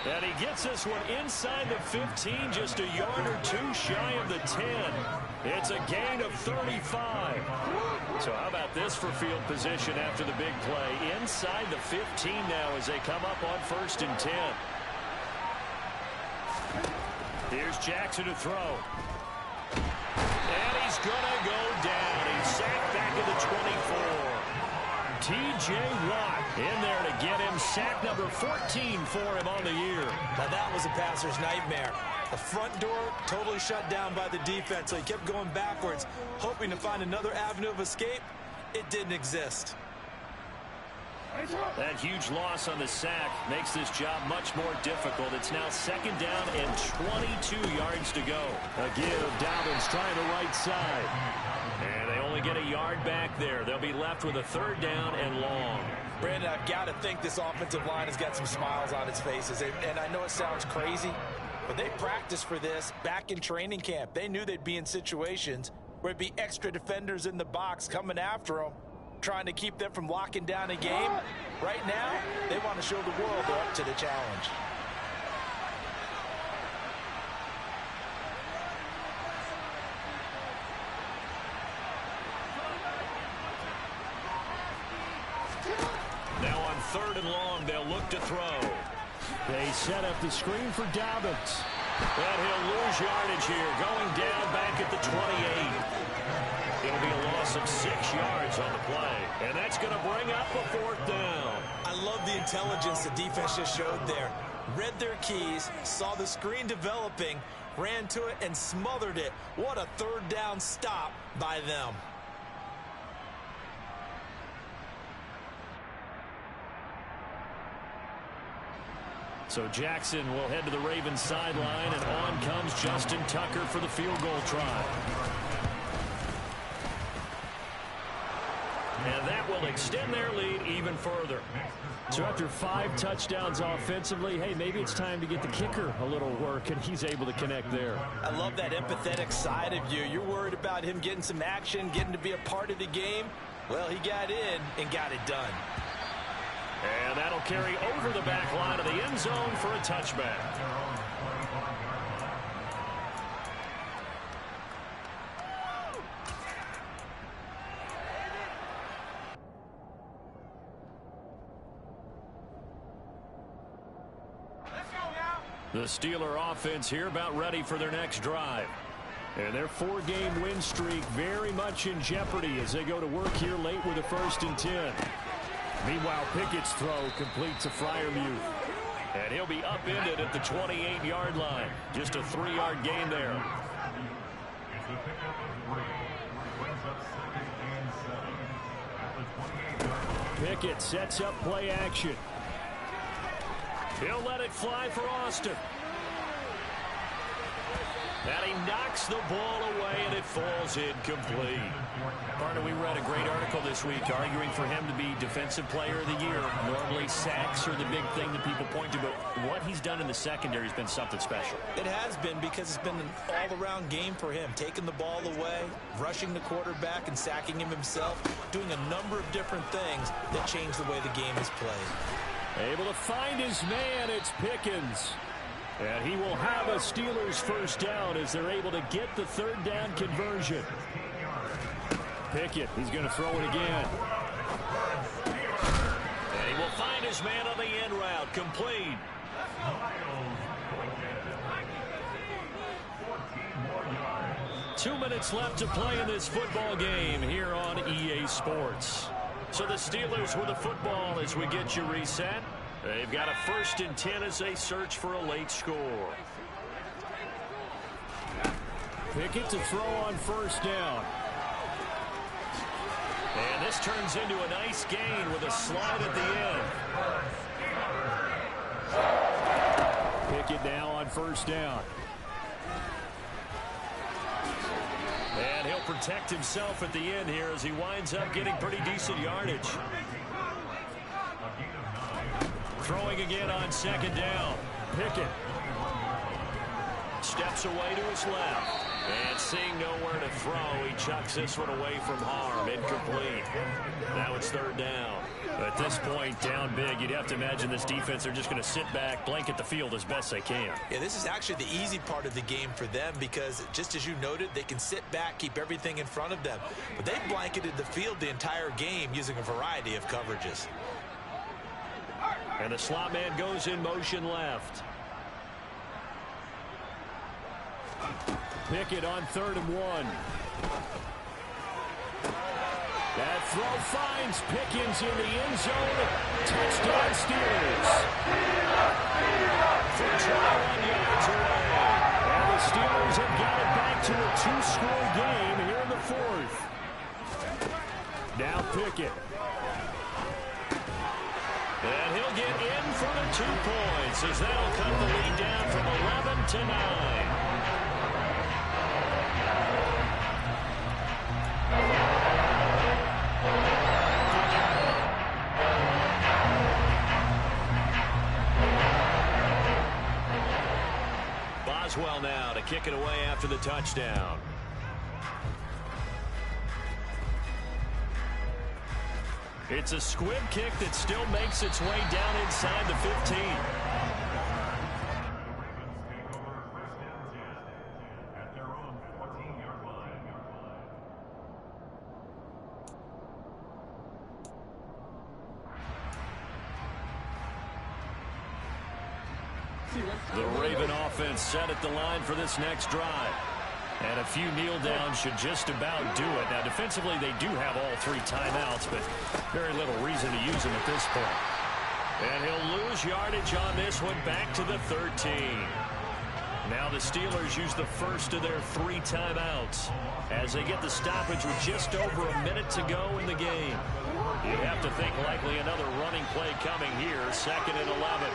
And he gets this one inside the 15, just a yard or two shy of the 10. It's a gain of 35. So how about this for field position after the big play? Inside the 15 now as they come up on 1st and 10. Here's Jackson to throw. And he's going to go down. He's sacked back at the 24. T.J. Watt in there to get him sack number 14 for him on the year. Now that was a passer's nightmare. The front door totally shut down by the defense, so he kept going backwards, hoping to find another avenue of escape. It didn't exist. That huge loss on the sack makes this job much more difficult. It's now 2nd down and 22 yards to go. A give, Dobbins trying the right side. And they only get a yard back there. They'll be left with a 3rd down and long. Brandon, I've got to think this offensive line has got some smiles on its faces. And I know it sounds crazy, but they practiced for this back in training camp. They knew they'd be in situations where it'd be extra defenders in the box coming after them, trying to keep them from locking down a game. Right now, they want to show the world they're up to the challenge. Now on 3rd and long, they'll look to throw. They set up the screen for Dobbins. And he'll lose yardage here, going down back at the 28. It'll be a loss of 6 yards on the play. And that's going to bring up a 4th down. I love the intelligence the defense just showed there. Read their keys, saw the screen developing, ran to it, and smothered it. What a 3rd down stop by them. So Jackson will head to the Ravens sideline, and on comes Justin Tucker for the field goal try. And that will extend their lead even further. So after 5 touchdowns offensively, hey, maybe it's time to get the kicker a little work, and he's able to connect there. I love that empathetic side of you. You're worried about him getting some action, getting to be a part of the game. Well, he got in and got it done. And that'll carry over the back line of the end zone for a touchback. The Steeler offense here about ready for their next drive. And their 4-game win streak very much in jeopardy as they go to work here late with a 1st and 10. Meanwhile, Pickett's throw completes a Freiermuth. And he'll be upended at the 28-yard line. Just a 3-yard gain there. Pickett sets up play action. He'll let it fly for Austin. And he knocks the ball away, and it falls incomplete. Partner, we read a great article this week arguing for him to be Defensive Player of the Year. Normally, sacks are the big thing that people point to, but what he's done in the secondary has been something special. It has been, because it's been an all-around game for him. Taking the ball away, rushing the quarterback, and sacking him himself, doing a number of different things that change the way the game is played. Able to find his man, it's Pickens. And he will have a Steelers first down as they're able to get the third down conversion. Pickett, he's going to throw it again. And he will find his man on the end route, complete. Two minutes left to play in this football game here on EA Sports. So the Steelers with the football as we get you reset. They've got a 1st and 10 as they search for a late score. Pickett to throw on first down. And this turns into a nice gain with a slide at the end. Pickett now on first down. And he'll protect himself at the end here as he winds up getting pretty decent yardage. Throwing again on 2nd down. Pickett steps away to his left. And seeing nowhere to throw, he chucks this one away from harm. Incomplete. Now it's 3rd down. At this point, down big, you'd have to imagine this defense are just going to sit back, blanket the field as best they can. Yeah, this is actually the easy part of the game for them because, just as you noted, they can sit back, keep everything in front of them. But they blanketed the field the entire game using a variety of coverages. And the slot man goes in motion left. Pickett on 3rd and 1. That throw finds Pickens in the end zone. Touchdown Steelers. For 21 yards away. And the Steelers have got it back to a 2-score game here in the 4th. Now Pickett. And he'll get in for the 2 points as that'll cut the lead down from 11 to 9. Boswell now to kick it away after the touchdown. It's a squib kick that still makes its way down inside the 15. The Raven offense set at the line for this next drive. And a few kneel downs should just about do it. Now, defensively, they do have all 3 timeouts, but very little reason to use them at this point. And he'll lose yardage on this one back to the 13. Now the Steelers use the first of their 3 timeouts as they get the stoppage with just over a minute to go in the game. You have to think likely another running play coming here, 2nd and 11.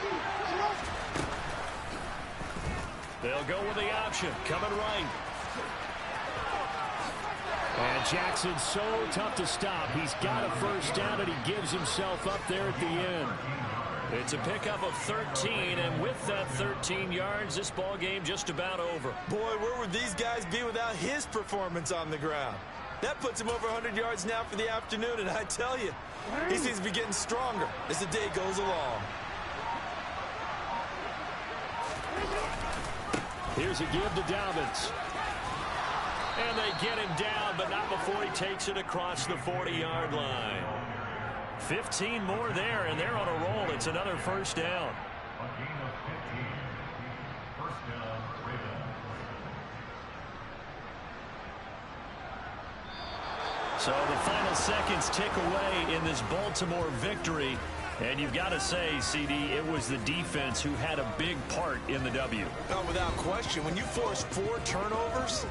They'll go with the option, coming right. And Jackson's so tough to stop. He's got a first down, and he gives himself up there at the end. It's a pickup of 13, and with that 13 yards, this ball game just about over. Boy, where would these guys be without his performance on the ground? That puts him over 100 yards now for the afternoon, and I tell you, he seems to be getting stronger as the day goes along. Here's a give to Dobbins. And they get him down, but not before he takes it across the 40-yard line. 15 more there, and they're on a roll. It's another first down. So the final seconds tick away in this Baltimore victory. And you've got to say, CD, it was the defense who had a big part in the W. Oh, without question. When you force 4 turnovers,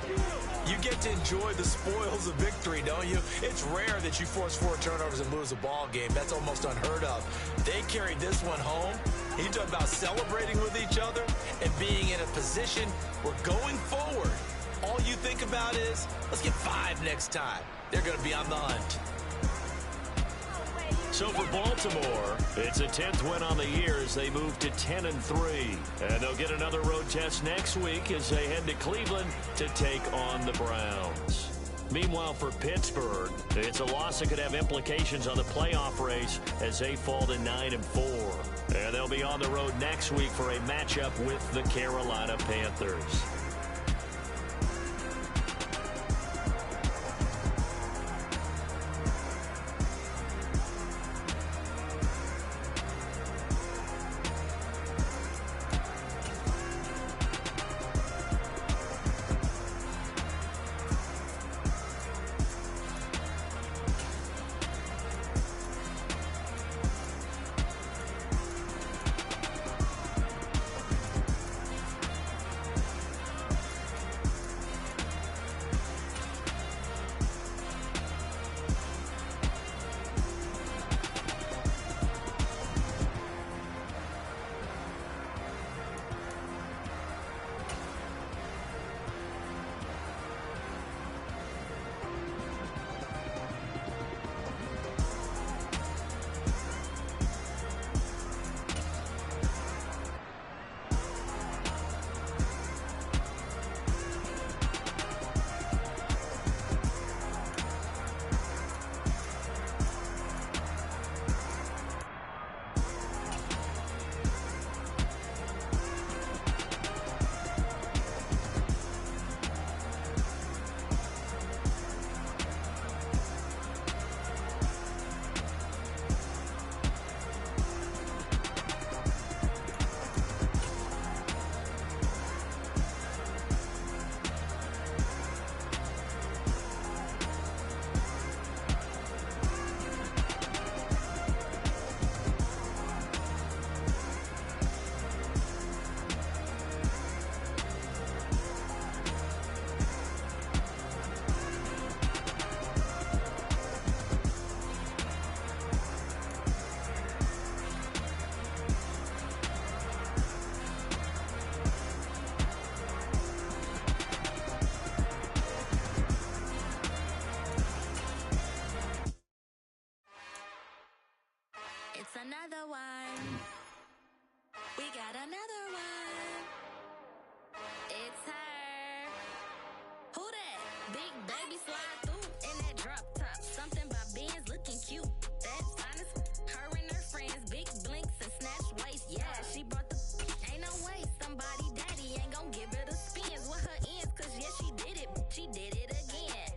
you get to enjoy the spoils of victory, don't you? It's rare that you force 4 turnovers and lose a ball game. That's almost unheard of. They carried this one home. You talk about celebrating with each other and being in a position where going forward, all you think about is, let's get 5 next time. They're going to be on the hunt. So for Baltimore, it's a 10th win on the year as they move to 10-3. And they'll get another road test next week as they head to Cleveland to take on the Browns. Meanwhile, for Pittsburgh, it's a loss that could have implications on the playoff race as they fall to 9-4. And they'll be on the road next week for a matchup with the Carolina Panthers. It's another one. We got another one. It's her. Who that? Big baby slide through in that drop top. Something by Benz looking cute. That's honest. Her and her friends, big blinks and snatch waist. Yeah, she brought the ain't no way. Somebody daddy ain't gon' give her the spins with her ends. Cause yeah, she did it. She did it again.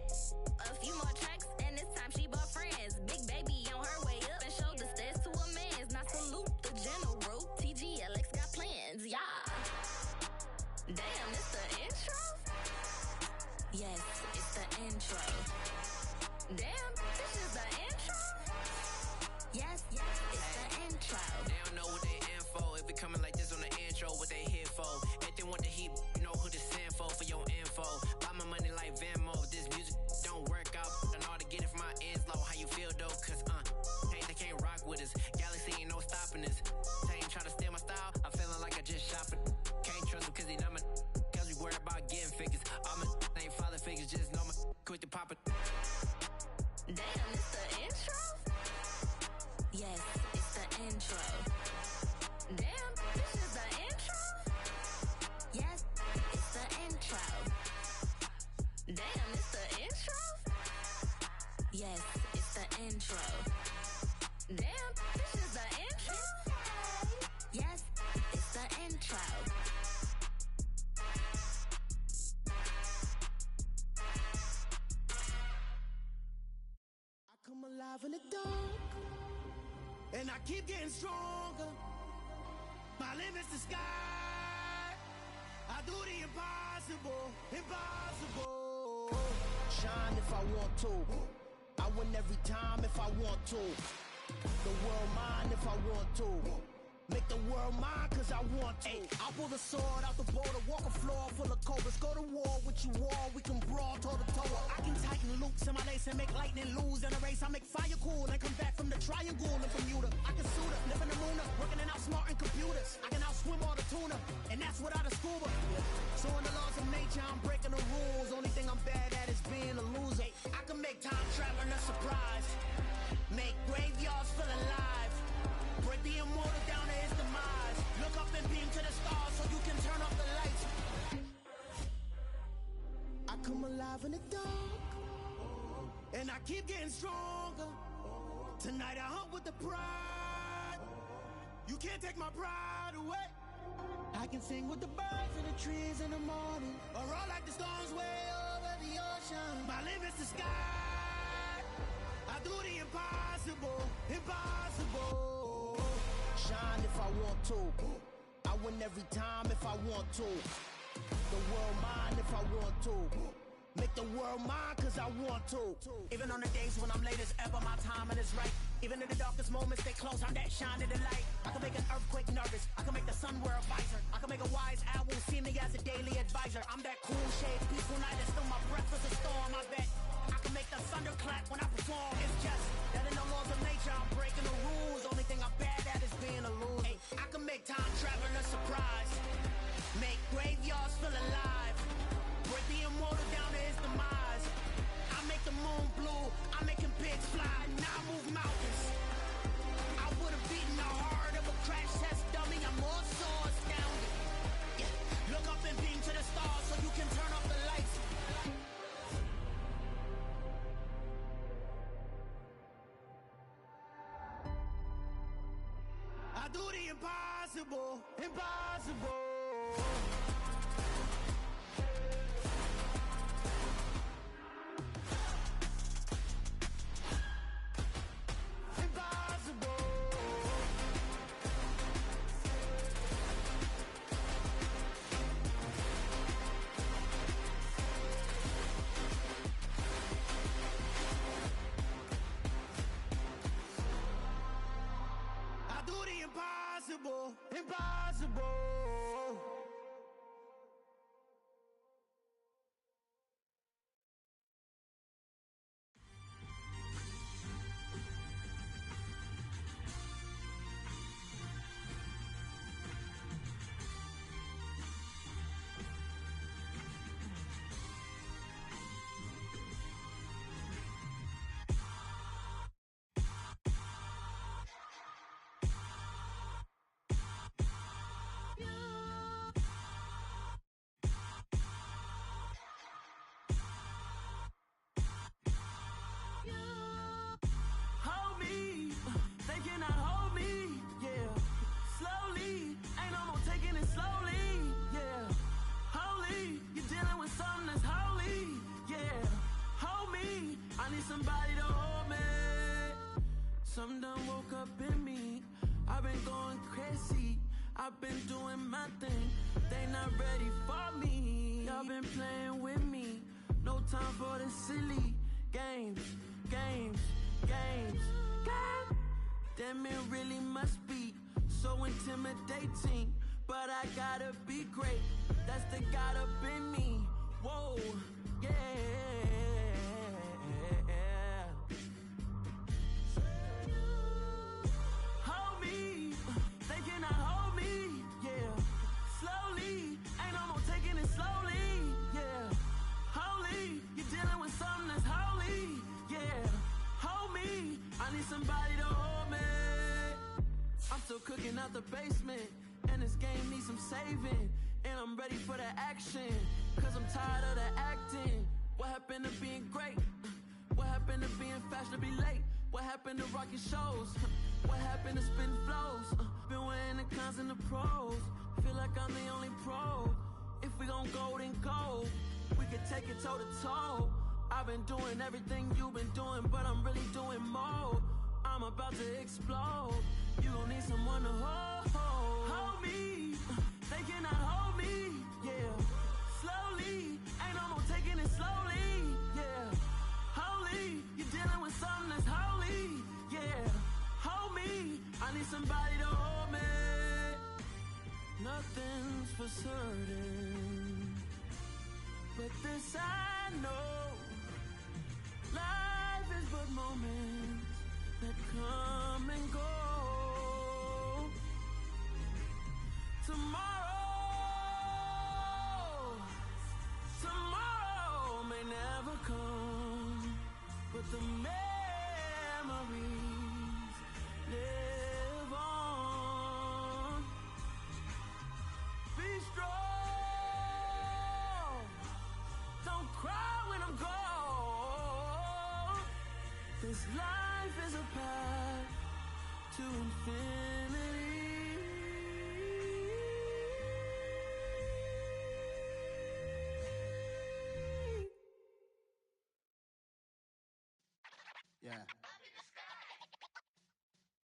A few more tracks and this time she bought friends. Big baby on her way up and showed the stairs to a man's. Now salute the general. TGLX got plans, yeah. Damn, it's the intro? Yes, it's the intro. Damn, this is the intro? Yes, it's the intro. They don't know what they in for. If it coming like this on the intro, what they here for? If they want the heat, you know who to send for your info. Buy my money like Venmo. If this music don't work out, I know how to get it from my ends low. How you feel though? Cause they can't rock with us. Galaxy ain't no stopping us. They ain't try to steal my style. I'm feeling like I just shot for. Can't trust them cause they not my. Cause we worried about getting figures. All my ain't father figures, just know my quick to pop it. Damn, it's the intro? Yes, it's the intro. Damn, this is the intro? Yes, it's the intro. Damn, it's the intro? Yes, it's the intro. Damn, this is the intro? Yes, it's the intro. I come alive in the dark, and I keep getting stronger. My limit's the sky. I do the impossible, impossible. Shine if I want to. I win every time if I want to. The world mine if I want to. Make the world mine cause I want to. I pull the sword out the border, walk a floor full of cobras. Go to war with you all, we can brawl toe to toe. I can tighten loops in my lace and make lightning lose in a race. I make fire cool and come back from the triangle in Bermuda. I can suit up, live in the moon up, working and outsmarting computer. That's without a scuba. So in the laws of nature, I'm breaking the rules. Only thing I'm bad at is being a loser. I can make time traveling a surprise. Make graveyards feel alive. Break the immortal down to his demise. Look up and beam to the stars so you can turn off the lights. I come alive in the dark, and I keep getting stronger. Tonight I hunt with the pride. You can't take my pride away. I can sing with the birds and the trees in the morning, or roll like the storms way over the ocean. My limit's the sky. I do the impossible, impossible. Shine if I want to. I win every time if I want to. The world mine if I want to. Make the world mine cause I want to. Even on the days when I'm late as ever, my timing is right. Even in the darkest moments, stay close, I'm that shining the light. I can make an earthquake nervous, I can make the sun wear a visor. I can make a wise owl see me as a daily advisor. I'm that cool shade, peaceful night, and still my breath is a storm. I bet I can make the thunder clap when I perform. It's just that in the laws of nature, I'm breaking the rules. Only thing I'm bad at is being a loser. Hey, I can make time traveling a surprise. Make graveyards feel alive. Break the immortal down to his demise. I make the moon blue, I'm making pigs fly. Now I move mountains. I would've beaten the heart of a crash test dummy. I'm more so astounded. Yeah. Look up and beam to the stars so you can turn off the lights. I do the impossible, impossible. Impossible, impossible. Some done woke up in me. I've been going crazy. I've been doing my thing. They not ready for me. Y'all been playing with me. No time for the silly games, games, games, games. Damn, it really must be so intimidating. But I gotta be great. That's the God up in me. Whoa, yeah. Somebody to hold me. I'm still cooking out the basement, and this game needs some saving. And I'm ready for the action, cause I'm tired of the acting. What happened to being great? What happened to being fashionably late? What happened to rocking shows? What happened to spitting flows? Been weighing the cons and the pros. Feel like I'm the only pro. If we gon' go, then go. We could take it toe to toe. I've been doing everything you've been doing, but I'm really doing more. I'm about to explode. You gon' need someone to hold me. They cannot hold me, yeah. Slowly, ain't no more taking it slowly, yeah. Holy, you're dealing with something that's holy, yeah. Hold me, I need somebody to hold me. Nothing's for certain, but this I know. Life is but moments that come and go. Tomorrow the memories live on. Be strong. Don't cry when I'm gone. This life is a path to infinity. Yeah.